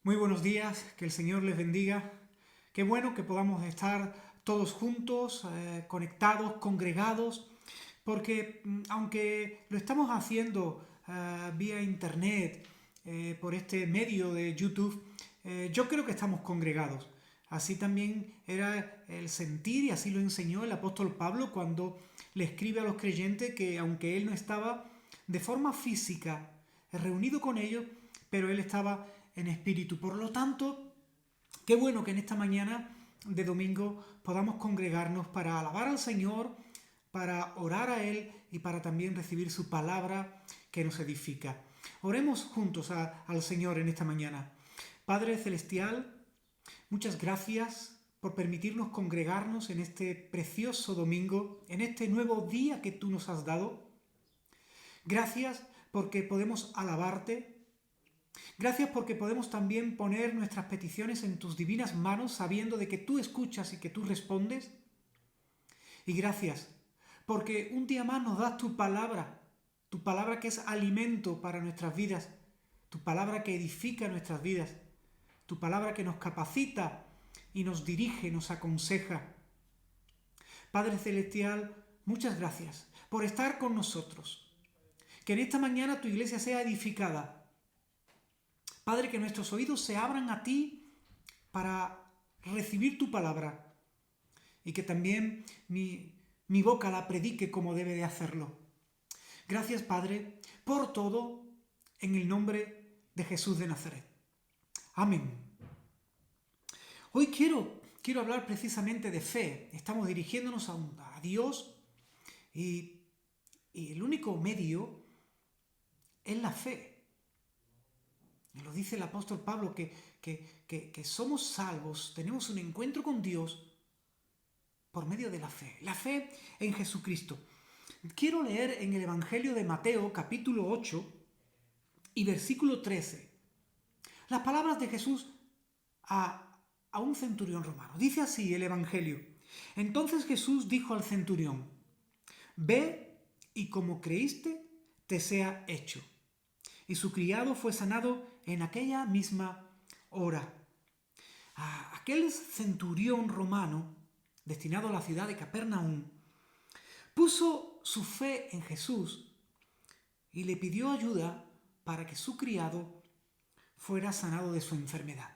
Muy buenos días, que el Señor les bendiga. Qué bueno que podamos estar todos juntos, conectados, congregados, porque aunque lo estamos haciendo vía internet, por este medio de YouTube, yo creo que estamos congregados. Así también era el sentir y así lo enseñó el apóstol Pablo cuando le escribe a los creyentes que aunque él no estaba de forma física reunido con ellos, pero él estaba en espíritu. Por lo tanto, qué bueno que en esta mañana de domingo podamos congregarnos para alabar al Señor, para orar a Él y para también recibir su palabra que nos edifica. Oremos juntos al Señor en esta mañana. Padre Celestial, muchas gracias por permitirnos congregarnos en este precioso domingo, en este nuevo día que tú nos has dado. Gracias porque podemos alabarte. Gracias porque podemos también poner nuestras peticiones en tus divinas manos sabiendo de que tú escuchas y que tú respondes. Y gracias porque un día más nos das tu palabra que es alimento para nuestras vidas, tu palabra que edifica nuestras vidas, tu palabra que nos capacita y nos dirige, nos aconseja. Padre Celestial, muchas gracias por estar con nosotros. Que en esta mañana tu iglesia sea edificada. Padre, que nuestros oídos se abran a ti para recibir tu palabra y que también mi boca la predique como debe de hacerlo. Gracias, Padre, por todo, en el nombre de Jesús de Nazaret. Amén. Hoy quiero hablar precisamente de fe. Estamos dirigiéndonos a Dios y el único medio es la fe. Lo dice el apóstol Pablo que somos salvos, tenemos un encuentro con Dios por medio de la fe en Jesucristo. Quiero leer en el Evangelio de Mateo, capítulo 8 y versículo 13, las palabras de Jesús a un centurión romano. Dice así el Evangelio. Entonces Jesús dijo al centurión, ve y como creíste, te sea hecho. Y su criado fue sanado en aquella misma hora. Aquel centurión romano, destinado a la ciudad de Capernaum, puso su fe en Jesús y le pidió ayuda para que su criado fuera sanado de su enfermedad.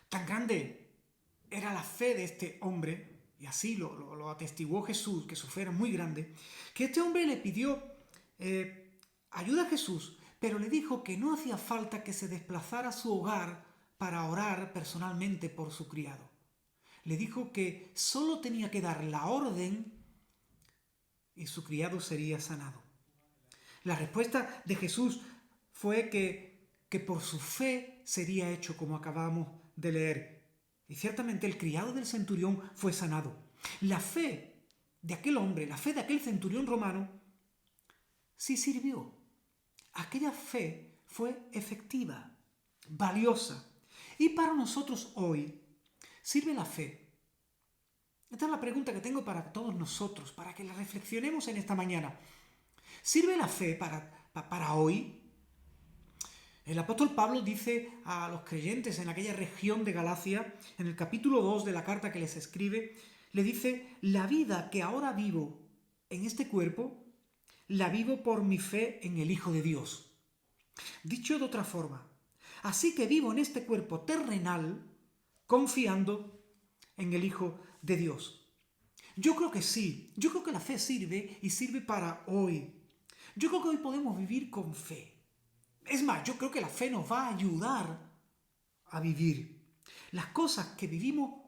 Tan grande era la fe de este hombre, y así lo atestiguó Jesús, que su fe era muy grande, que este hombre le pidió ayuda a Jesús, pero le dijo que no hacía falta que se desplazara a su hogar para orar personalmente por su criado. Le dijo que solo tenía que dar la orden y su criado sería sanado. La respuesta de Jesús fue que por su fe sería hecho, como acabamos de leer. Y ciertamente el criado del centurión fue sanado. La fe de aquel hombre, la fe de aquel centurión romano, sí sirvió. Aquella fe fue efectiva, valiosa. Y para nosotros hoy, ¿sirve la fe? Esta es la pregunta que tengo para todos nosotros, para que la reflexionemos en esta mañana. ¿Sirve la fe para hoy? El apóstol Pablo dice a los creyentes en aquella región de Galacia, en el capítulo 2 de la carta que les escribe, le dice, la vida que ahora vivo en este cuerpo, la vivo por mi fe en el Hijo de Dios. Dicho de otra forma, así que vivo en este cuerpo terrenal confiando en el Hijo de Dios. Yo creo que sí, yo creo que la fe sirve y sirve para hoy. Yo creo que hoy podemos vivir con fe. Es más, yo creo que la fe nos va a ayudar a vivir. Las cosas que vivimos,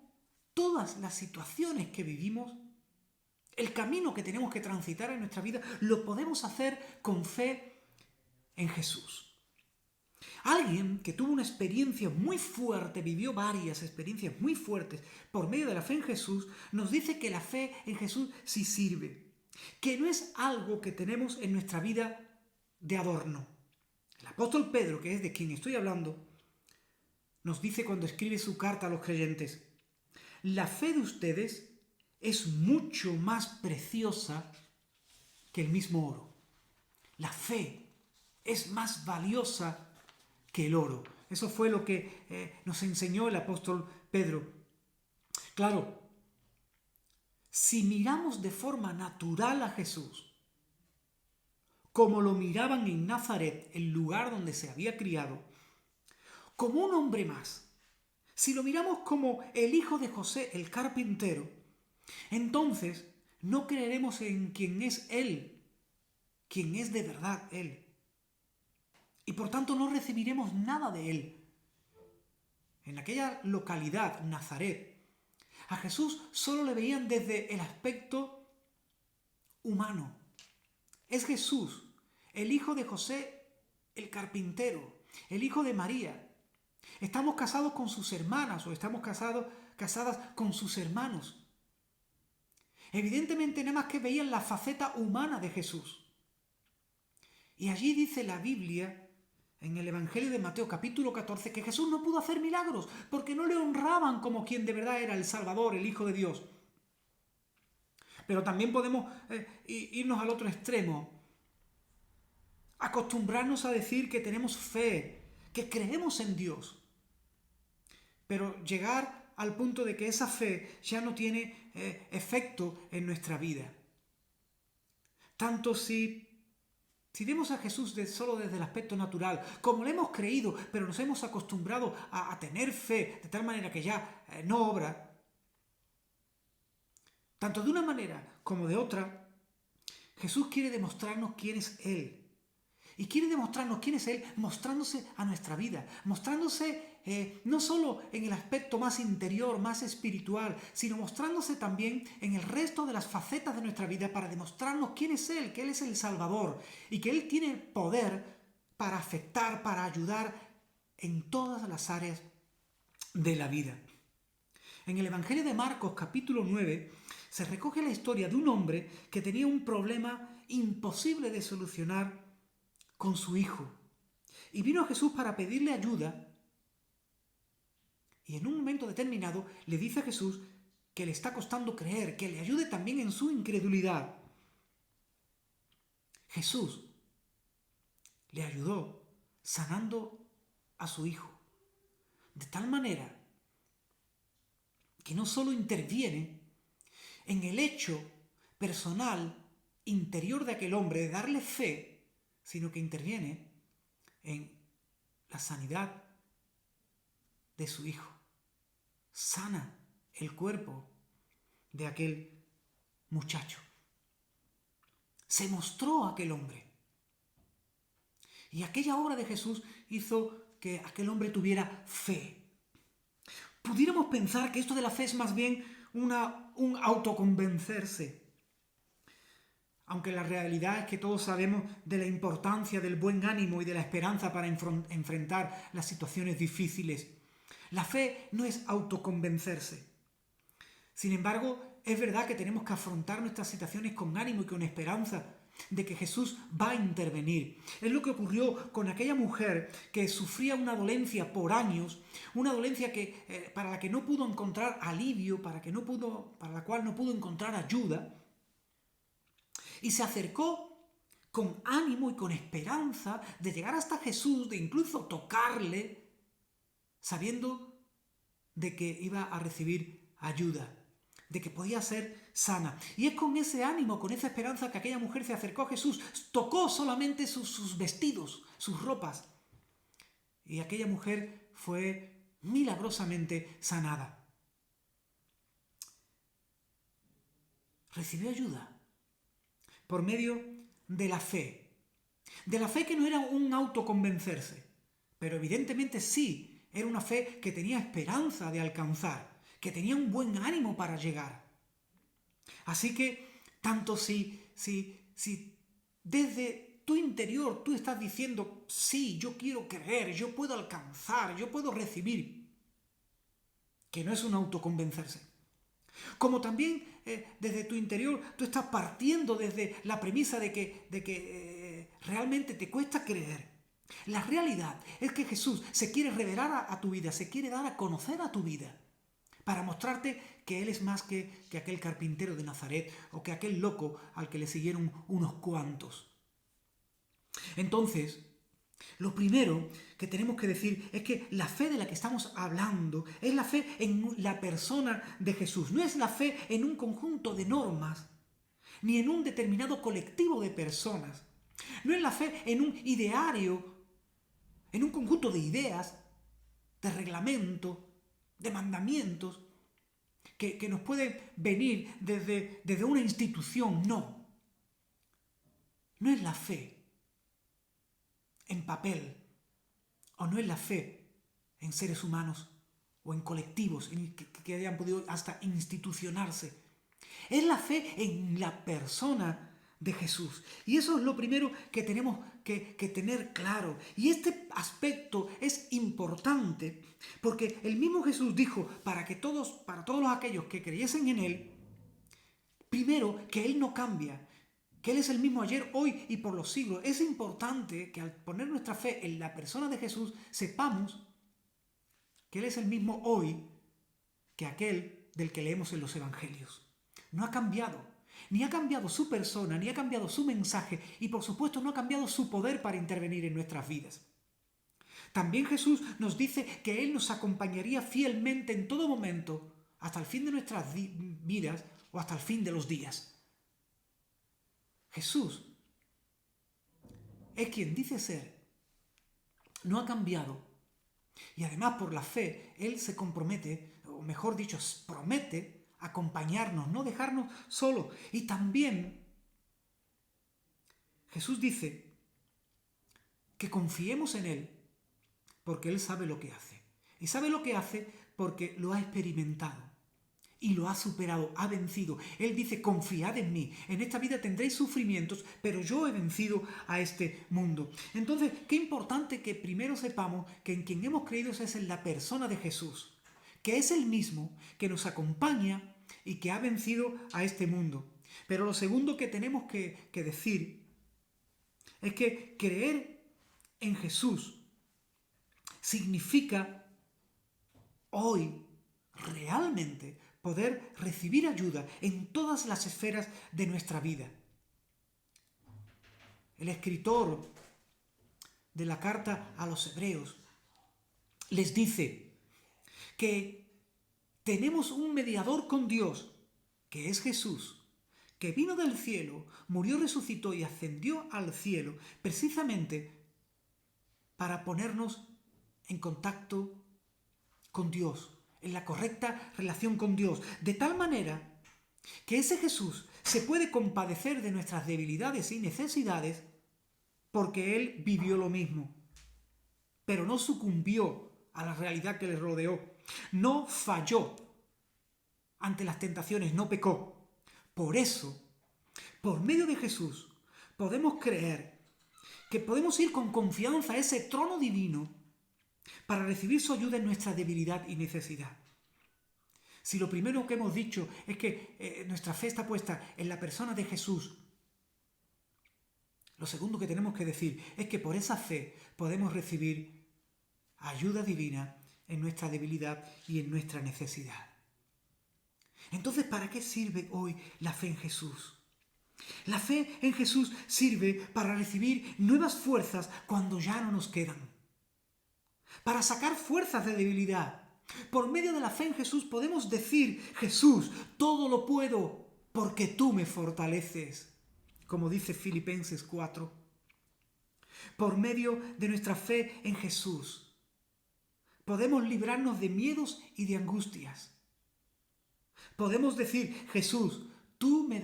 todas las situaciones que vivimos, el camino que tenemos que transitar en nuestra vida, lo podemos hacer con fe en Jesús. Alguien que tuvo una experiencia muy fuerte, vivió varias experiencias muy fuertes por medio de la fe en Jesús, nos dice que la fe en Jesús sí sirve, que no es algo que tenemos en nuestra vida de adorno. El apóstol Pedro, que es de quien estoy hablando, nos dice cuando escribe su carta a los creyentes, la fe de ustedes es mucho más preciosa que el mismo oro. La fe es más valiosa que el oro. Eso fue lo que nos enseñó el apóstol Pedro. Claro, si miramos de forma natural a Jesús, como lo miraban en Nazaret, el lugar donde se había criado, como un hombre más, si lo miramos como el hijo de José, el carpintero, entonces no creeremos en quien es Él, quien es de verdad Él. Y por tanto no recibiremos nada de Él. En aquella localidad, Nazaret, a Jesús solo le veían desde el aspecto humano. Es Jesús, el hijo de José, el carpintero, el hijo de María. Estamos casados con sus hermanas o estamos casadas con sus hermanos. Evidentemente nada más que veían la faceta humana de Jesús. Y allí dice la Biblia, en el Evangelio de Mateo capítulo 14, que Jesús no pudo hacer milagros porque no le honraban como quien de verdad era el Salvador, el Hijo de Dios. Pero también podemos irnos al otro extremo, acostumbrarnos a decir que tenemos fe, que creemos en Dios, pero llegar al punto de que esa fe ya no tiene efecto en nuestra vida. Tanto si vemos a Jesús solo desde el aspecto natural, como le hemos creído, pero nos hemos acostumbrado a tener fe, de tal manera que ya no obra, tanto de una manera como de otra, Jesús quiere demostrarnos quién es Él. Y quiere demostrarnos quién es Él mostrándose a nuestra vida, mostrándose no solo en el aspecto más interior, más espiritual, sino mostrándose también en el resto de las facetas de nuestra vida para demostrarnos quién es Él, que Él es el Salvador y que Él tiene el poder para afectar, para ayudar en todas las áreas de la vida. En el Evangelio de Marcos capítulo 9 se recoge la historia de un hombre que tenía un problema imposible de solucionar con su hijo. Y vino a Jesús para pedirle ayuda y en un momento determinado le dice a Jesús que le está costando creer, que le ayude también en su incredulidad. Jesús le ayudó sanando a su hijo. De tal manera que no solo interviene en el hecho personal, interior de aquel hombre, de darle fe, sino que interviene en la sanidad de su hijo. Sana el cuerpo de aquel muchacho. Se mostró a aquel hombre. Y aquella obra de Jesús hizo que aquel hombre tuviera fe. Pudiéramos pensar que esto de la fe es más bien un autoconvencerse. Aunque la realidad es que todos sabemos de la importancia del buen ánimo y de la esperanza para enfrentar las situaciones difíciles. La fe no es autoconvencerse. Sin embargo, es verdad que tenemos que afrontar nuestras situaciones con ánimo y con esperanza de que Jesús va a intervenir. Es lo que ocurrió con aquella mujer que sufría una dolencia por años, una dolencia para la que no pudo encontrar alivio, para la cual no pudo encontrar ayuda, y se acercó con ánimo y con esperanza de llegar hasta Jesús, de incluso tocarle, sabiendo de que iba a recibir ayuda, de que podía ser sana. Y es con ese ánimo, con esa esperanza que aquella mujer se acercó a Jesús, tocó solamente sus vestidos, sus ropas. Y aquella mujer fue milagrosamente sanada. Recibió ayuda por medio de la fe. De la fe que no era un autoconvencerse, pero evidentemente sí, era una fe que tenía esperanza de alcanzar, que tenía un buen ánimo para llegar. Así que, tanto si desde tu interior tú estás diciendo, sí, yo quiero creer, yo puedo alcanzar, yo puedo recibir, que no es un autoconvencerse. Como también desde tu interior tú estás partiendo desde la premisa de que realmente te cuesta creer. La realidad es que Jesús se quiere revelar a tu vida, se quiere dar a conocer a tu vida, para mostrarte que Él es más que aquel carpintero de Nazaret o que aquel loco al que le siguieron unos cuantos. Entonces, Lo primero que tenemos que decir es que la fe de la que estamos hablando es la fe en la persona de Jesús. No es la fe en un conjunto de normas, ni en un determinado colectivo de personas. No es la fe en un ideario, en un conjunto de ideas, de reglamentos, de mandamientos, que nos pueden venir desde una institución. No, no es la fe en papel, o no es la fe en seres humanos o en colectivos que hayan podido hasta institucionarse. Es la fe en la persona de Jesús. Y eso es lo primero que tenemos que tener claro. Y este aspecto es importante porque el mismo Jesús dijo para todos aquellos que creyesen en Él, primero que Él no cambia, que Él es el mismo ayer, hoy y por los siglos. Es importante que al poner nuestra fe en la persona de Jesús, sepamos que Él es el mismo hoy que aquel del que leemos en los evangelios. No ha cambiado, ni ha cambiado su persona, ni ha cambiado su mensaje, y por supuesto no ha cambiado su poder para intervenir en nuestras vidas. También Jesús nos dice que Él nos acompañaría fielmente en todo momento, hasta el fin de nuestras vidas o hasta el fin de los días. Jesús es quien dice ser, no ha cambiado, y además por la fe Él se compromete, o mejor dicho, promete acompañarnos, no dejarnos solos. Y también Jesús dice que confiemos en Él porque Él sabe lo que hace. Y sabe lo que hace porque lo ha experimentado y lo ha superado, ha vencido. Él dice, confiad en mí, en esta vida tendréis sufrimientos, pero yo he vencido a este mundo. Entonces, qué importante que primero sepamos que en quien hemos creído es en la persona de Jesús, que es el mismo que nos acompaña y que ha vencido a este mundo. Pero lo segundo que tenemos que decir es que creer en Jesús significa hoy realmente poder recibir ayuda en todas las esferas de nuestra vida. El escritor de la carta a los hebreos les dice que tenemos un mediador con Dios, que es Jesús, que vino del cielo, murió, resucitó y ascendió al cielo, precisamente para ponernos en contacto con Dios, en la correcta relación con Dios, de tal manera que ese Jesús se puede compadecer de nuestras debilidades y necesidades porque Él vivió lo mismo, pero no sucumbió a la realidad que le rodeó, no falló ante las tentaciones, no pecó. Por eso, por medio de Jesús, podemos creer que podemos ir con confianza a ese trono divino para recibir su ayuda en nuestra debilidad y necesidad. Si lo primero que hemos dicho es que nuestra fe está puesta en la persona de Jesús, lo segundo que tenemos que decir es que por esa fe podemos recibir ayuda divina en nuestra debilidad y en nuestra necesidad. Entonces, ¿para qué sirve hoy la fe en Jesús? La fe en Jesús sirve para recibir nuevas fuerzas cuando ya no nos quedan, para sacar fuerzas de debilidad. Por medio de la fe en Jesús podemos decir, Jesús, todo lo puedo porque tú me fortaleces, como dice Filipenses 4. Por medio de nuestra fe en Jesús podemos librarnos de miedos y de angustias. Podemos decir, Jesús, tú me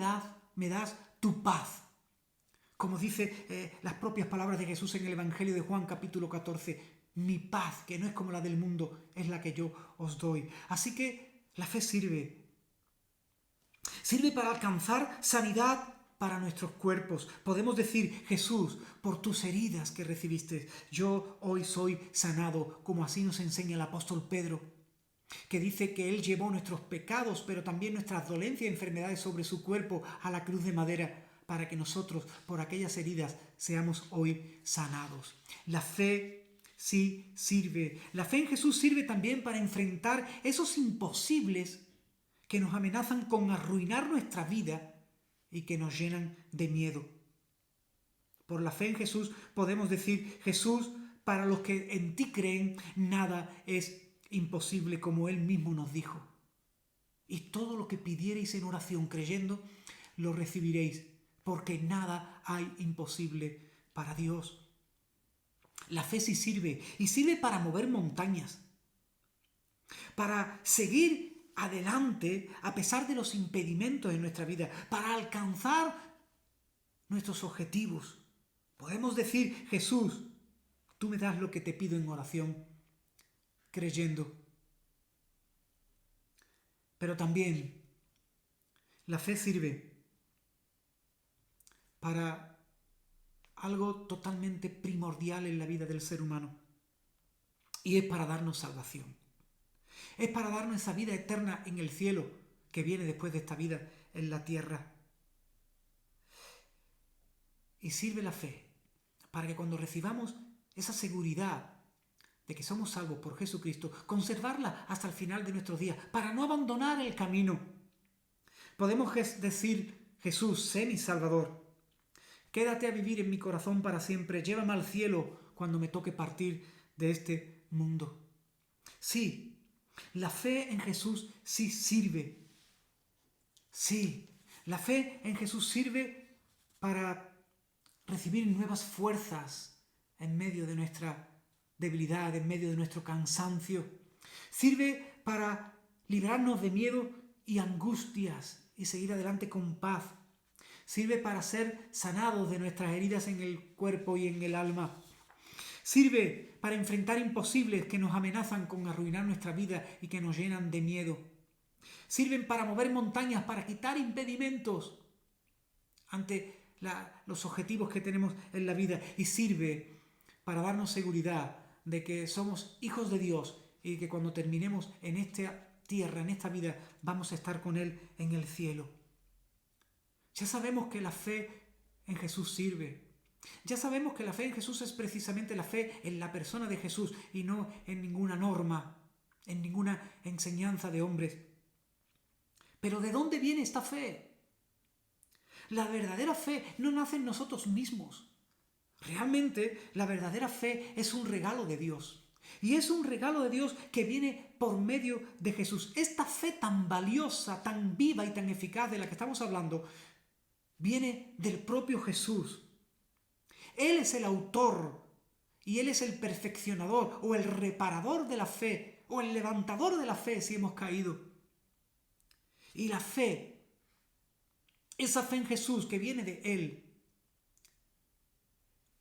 das tu paz. Como dice las propias palabras de Jesús en el Evangelio de Juan capítulo 14, mi paz, que no es como la del mundo, es la que yo os doy. Así que la fe sirve para alcanzar sanidad para nuestros cuerpos. Podemos decir, Jesús, por tus heridas que recibiste, yo hoy soy sanado, como así nos enseña el apóstol Pedro, que dice que Él llevó nuestros pecados, pero también nuestras dolencias y enfermedades sobre su cuerpo a la cruz de madera, para que nosotros, por aquellas heridas, seamos hoy sanados. La fe sí sirve. La fe en Jesús sirve también para enfrentar esos imposibles que nos amenazan con arruinar nuestra vida y que nos llenan de miedo. Por la fe en Jesús podemos decir: Jesús, para los que en ti creen, nada es imposible, como Él mismo nos dijo. Y todo lo que pidiereis en oración creyendo, lo recibiréis, porque nada hay imposible para Dios. La fe sí sirve, y sirve para mover montañas, para seguir adelante a pesar de los impedimentos en nuestra vida, para alcanzar nuestros objetivos. Podemos decir: Jesús, tú me das lo que te pido en oración, creyendo. Pero también la fe sirve para algo totalmente primordial en la vida del ser humano, y es para darnos salvación. Es para darnos esa vida eterna en el cielo que viene después de esta vida en la tierra. Y sirve la fe para que cuando recibamos esa seguridad de que somos salvos por Jesucristo, conservarla hasta el final de nuestros días, para no abandonar el camino. Podemos decir: Jesús, sé mi Salvador. Quédate a vivir en mi corazón para siempre. Llévame al cielo cuando me toque partir de este mundo. Sí, la fe en Jesús sí sirve. Sí, la fe en Jesús sirve para recibir nuevas fuerzas en medio de nuestra debilidad, en medio de nuestro cansancio. Sirve para librarnos de miedo y angustias y seguir adelante con paz. Sirve para ser sanados de nuestras heridas en el cuerpo y en el alma. Sirve para enfrentar imposibles que nos amenazan con arruinar nuestra vida y que nos llenan de miedo. Sirven para mover montañas, para quitar impedimentos ante los objetivos que tenemos en la vida. Y sirve para darnos seguridad de que somos hijos de Dios y que cuando terminemos en esta tierra, en esta vida, vamos a estar con Él en el cielo. Ya sabemos que la fe en Jesús sirve. Ya sabemos que la fe en Jesús es precisamente la fe en la persona de Jesús y no en ninguna norma, en ninguna enseñanza de hombres. Pero ¿de dónde viene esta fe? La verdadera fe no nace en nosotros mismos. Realmente la verdadera fe es un regalo de Dios. Y es un regalo de Dios que viene por medio de Jesús. Esta fe tan valiosa, tan viva y tan eficaz de la que estamos hablando, viene del propio Jesús. Él es el autor y Él es el perfeccionador o el reparador de la fe o el levantador de la fe si hemos caído. Y la fe, esa fe en Jesús que viene de Él,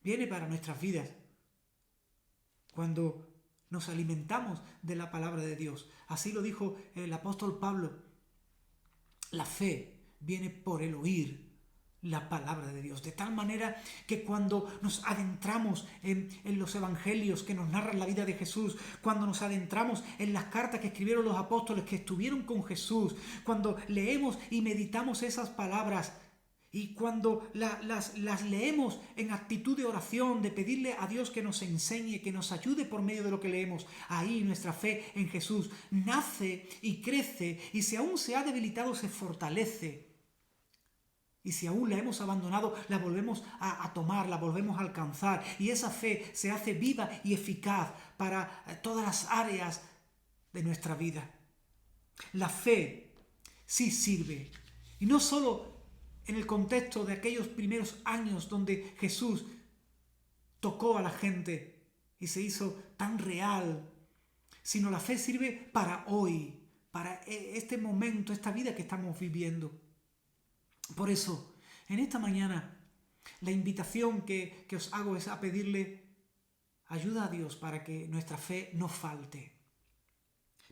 viene para nuestras vidas cuando nos alimentamos de la palabra de Dios. Así lo dijo el apóstol Pablo. La fe viene por el oír la palabra de Dios, de tal manera que cuando nos adentramos en los evangelios que nos narran la vida de Jesús, cuando nos adentramos en las cartas que escribieron los apóstoles que estuvieron con Jesús, cuando leemos y meditamos esas palabras y cuando las leemos en actitud de oración, de pedirle a Dios que nos enseñe, que nos ayude por medio de lo que leemos, ahí nuestra fe en Jesús nace y crece, y si aún se ha debilitado se fortalece. Y si aún la hemos abandonado, la volvemos a tomar, la volvemos a alcanzar. Y esa fe se hace viva y eficaz para todas las áreas de nuestra vida. La fe sí sirve. Y no solo en el contexto de aquellos primeros años donde Jesús tocó a la gente y se hizo tan real, sino la fe sirve para hoy, para este momento, esta vida que estamos viviendo. Por eso, en esta mañana, la invitación que os hago es a pedirle ayuda a Dios para que nuestra fe no falte.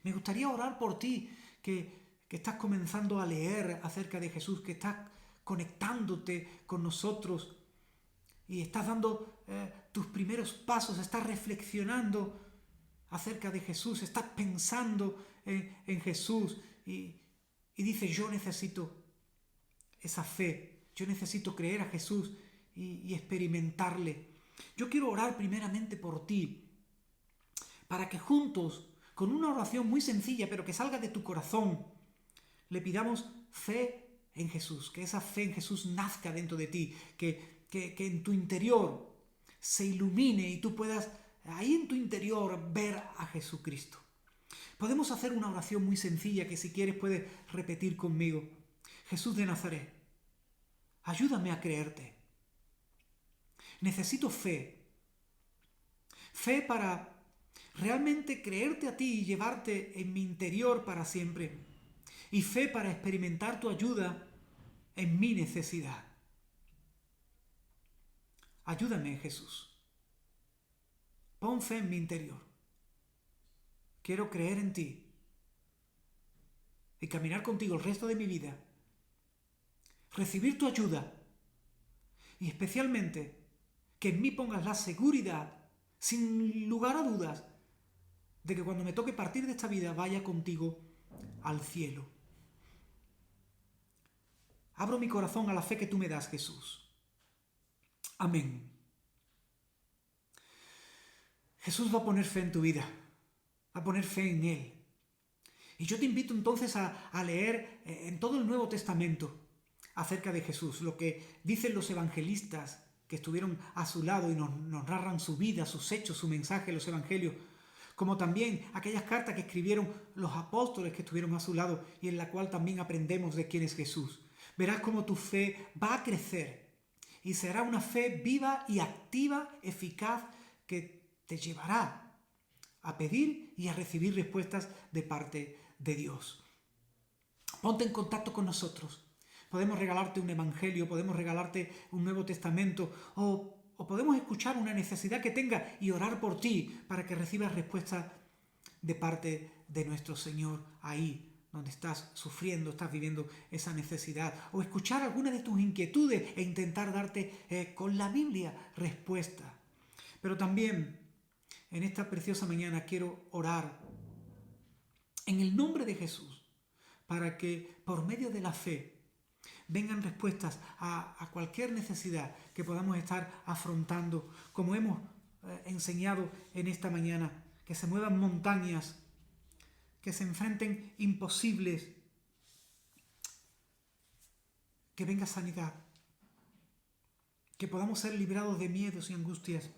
Me gustaría orar por ti, que estás comenzando a leer acerca de Jesús, que estás conectándote con nosotros y estás dando tus primeros pasos, estás reflexionando acerca de Jesús, estás pensando en Jesús y dices: yo necesito esa fe, yo necesito creer a Jesús y experimentarle. Yo quiero orar primeramente por ti, para que juntos, con una oración muy sencilla, pero que salga de tu corazón, le pidamos fe en Jesús, que esa fe en Jesús nazca dentro de ti, que que en tu interior se ilumine y tú puedas ahí en tu interior ver a Jesucristo. Podemos hacer una oración muy sencilla que si quieres puedes repetir conmigo. Jesús de Nazaret, ayúdame a creerte. Necesito fe. Fe para realmente creerte a ti y llevarte en mi interior para siempre. Y fe para experimentar tu ayuda en mi necesidad. Ayúdame, Jesús. Pon fe en mi interior. Quiero creer en ti y caminar contigo el resto de mi vida. Recibir tu ayuda y especialmente que en mí pongas la seguridad, sin lugar a dudas, de que cuando me toque partir de esta vida vaya contigo al cielo. Abro mi corazón a la fe que tú me das, Jesús. Amén. Jesús va a poner fe en tu vida, va a poner fe en Él. Y yo te invito entonces a leer en todo el Nuevo Testamento acerca de Jesús, lo que dicen los evangelistas que estuvieron a su lado y nos narran su vida, sus hechos, su mensaje, los evangelios, como también aquellas cartas que escribieron los apóstoles que estuvieron a su lado y en la cual también aprendemos de quién es Jesús. Verás cómo tu fe va a crecer y será una fe viva y activa, eficaz, que te llevará a pedir y a recibir respuestas de parte de Dios. Ponte en contacto con nosotros. Podemos regalarte un evangelio, podemos regalarte un Nuevo Testamento o podemos escuchar una necesidad que tengas y orar por ti para que recibas respuesta de parte de nuestro Señor ahí donde estás sufriendo, estás viviendo esa necesidad, o escuchar alguna de tus inquietudes e intentar darte con la Biblia respuesta. Pero también en esta preciosa mañana quiero orar en el nombre de Jesús para que por medio de la fe vengan respuestas a cualquier necesidad que podamos estar afrontando, como hemos enseñado en esta mañana, que se muevan montañas, que se enfrenten imposibles, que venga sanidad, que podamos ser librados de miedos y angustias,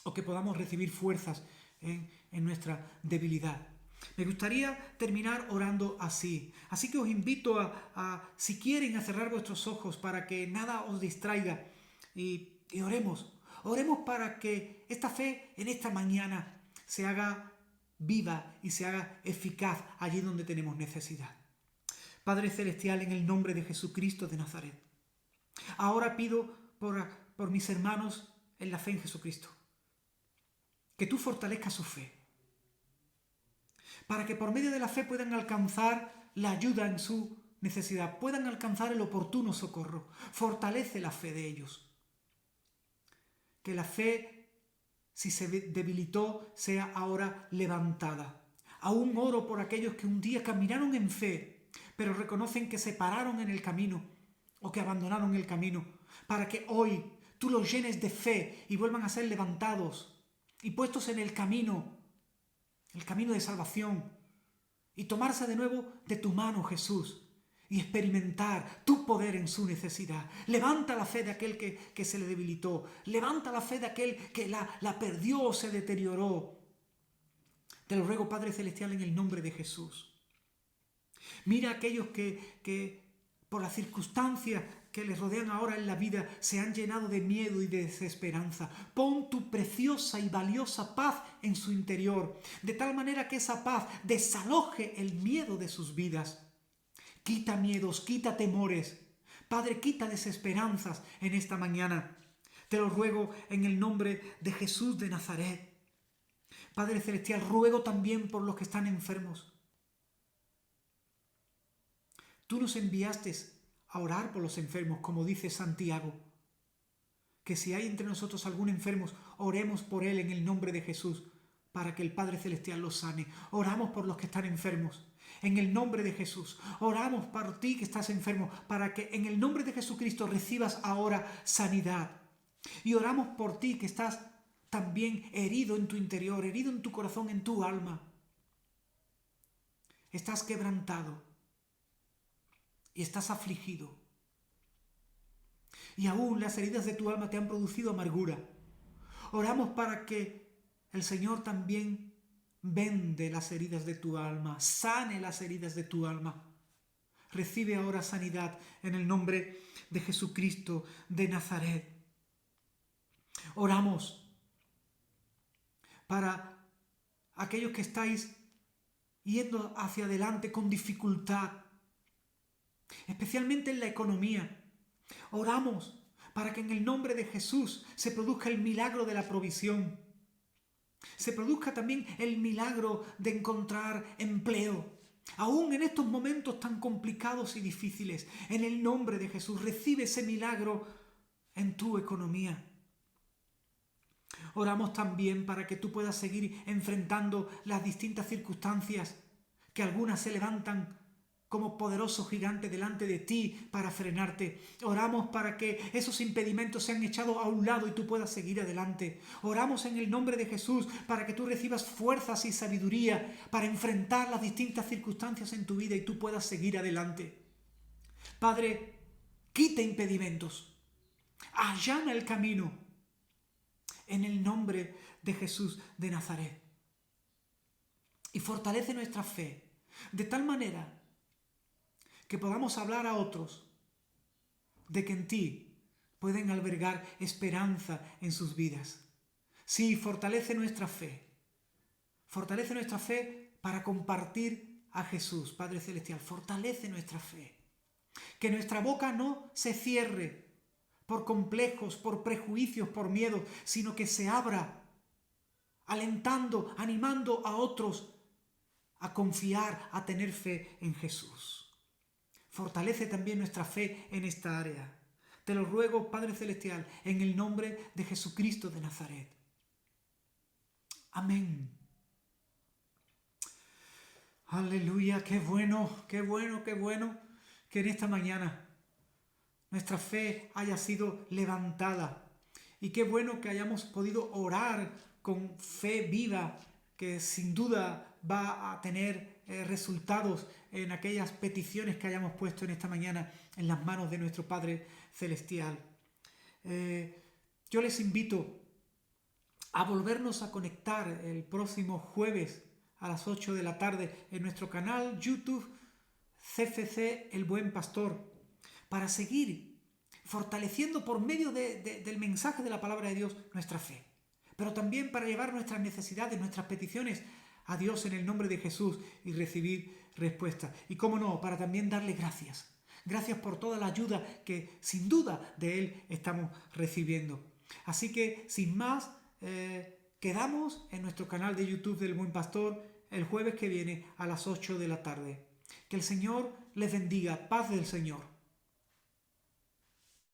o que podamos recibir fuerzas en nuestra debilidad. Me gustaría terminar orando así. Así que os invito si quieren, a cerrar vuestros ojos para que nada os distraiga y oremos. Oremos para que esta fe en esta mañana se haga viva y se haga eficaz allí donde tenemos necesidad. Padre Celestial, en el nombre de Jesucristo de Nazaret, ahora pido por mis hermanos en la fe en Jesucristo, que tú fortalezcas su fe, para que por medio de la fe puedan alcanzar la ayuda en su necesidad, puedan alcanzar el oportuno socorro. Fortalece la fe de ellos. Que la fe, si se debilitó, sea ahora levantada. Aún oro por aquellos que un día caminaron en fe, pero reconocen que se pararon en el camino o que abandonaron el camino, para que hoy tú los llenes de fe y vuelvan a ser levantados y puestos en el camino de salvación, y tomarse de nuevo de tu mano, Jesús, y experimentar tu poder en su necesidad. Levanta la fe de aquel que se le debilitó, levanta la fe de aquel que la perdió o se deterioró. Te lo ruego, Padre Celestial, en el nombre de Jesús. Mira a aquellos que por las circunstancias que les rodean ahora en la vida se han llenado de miedo y de desesperanza. Pon tu preciosa y valiosa paz en su interior, de tal manera que esa paz desaloje el miedo de sus vidas. Quita miedos, quita temores. Padre, quita desesperanzas en esta mañana. Te lo ruego en el nombre de Jesús de Nazaret. Padre Celestial, ruego también por los que están enfermos. Tú nos enviaste a orar por los enfermos, como dice Santiago. Que si hay entre nosotros algún enfermo, oremos por él en el nombre de Jesús, para que el Padre Celestial los sane. Oramos por los que están enfermos, en el nombre de Jesús. Oramos por ti que estás enfermo, para que en el nombre de Jesucristo recibas ahora sanidad. Y oramos por ti que estás también herido en tu interior, herido en tu corazón, en tu alma. Estás quebrantado y estás afligido. y aún las heridas de tu alma te han producido amargura. Oramos para que el Señor también vende las heridas de tu alma, sane las heridas de tu alma. Recibe ahora sanidad en el nombre de Jesucristo de Nazaret. Oramos para aquellos que estáis yendo hacia adelante con dificultad, especialmente en la economía. Oramos para que en el nombre de Jesús se produzca el milagro de la provisión. Se produzca también el milagro de encontrar empleo. Aún en estos momentos tan complicados y difíciles, en el nombre de Jesús, recibe ese milagro en tu economía. Oramos también para que tú puedas seguir enfrentando las distintas circunstancias, que algunas se levantan como poderoso gigante delante de ti para frenarte. Oramos para que esos impedimentos sean echados a un lado y tú puedas seguir adelante. Oramos en el nombre de Jesús para que tú recibas fuerzas y sabiduría para enfrentar las distintas circunstancias en tu vida y tú puedas seguir adelante. Padre, quita impedimentos, allana el camino en el nombre de Jesús de Nazaret. Y fortalece nuestra fe de tal manera que podamos hablar a otros de que en ti pueden albergar esperanza en sus vidas. Sí, fortalece nuestra fe. Fortalece nuestra fe para compartir a Jesús, Padre Celestial. Fortalece nuestra fe. Que nuestra boca no se cierre por complejos, por prejuicios, por miedo, sino que se abra, alentando, animando a otros a confiar, a tener fe en Jesús. Fortalece también nuestra fe en esta área. Te lo ruego, Padre Celestial, en el nombre de Jesucristo de Nazaret. Amén. Aleluya, qué bueno, qué bueno, qué bueno que en esta mañana nuestra fe haya sido levantada. Y qué bueno que hayamos podido orar con fe viva, que sin duda va a tener resultados en aquellas peticiones que hayamos puesto en esta mañana en las manos de nuestro Padre Celestial. Yo les invito a volvernos a conectar el próximo jueves a las 8 de la tarde en nuestro canal YouTube CFC El Buen Pastor, para seguir fortaleciendo por medio del mensaje de la palabra de Dios nuestra fe, pero también para llevar nuestras necesidades, nuestras peticiones a Dios en el nombre de Jesús y recibir respuesta. Y cómo no, para también darle gracias. Gracias por toda la ayuda que sin duda de Él estamos recibiendo. Así que sin más, quedamos en nuestro canal de YouTube del Buen Pastor el jueves que viene a las 8 de la tarde. Que el Señor les bendiga. Paz del Señor.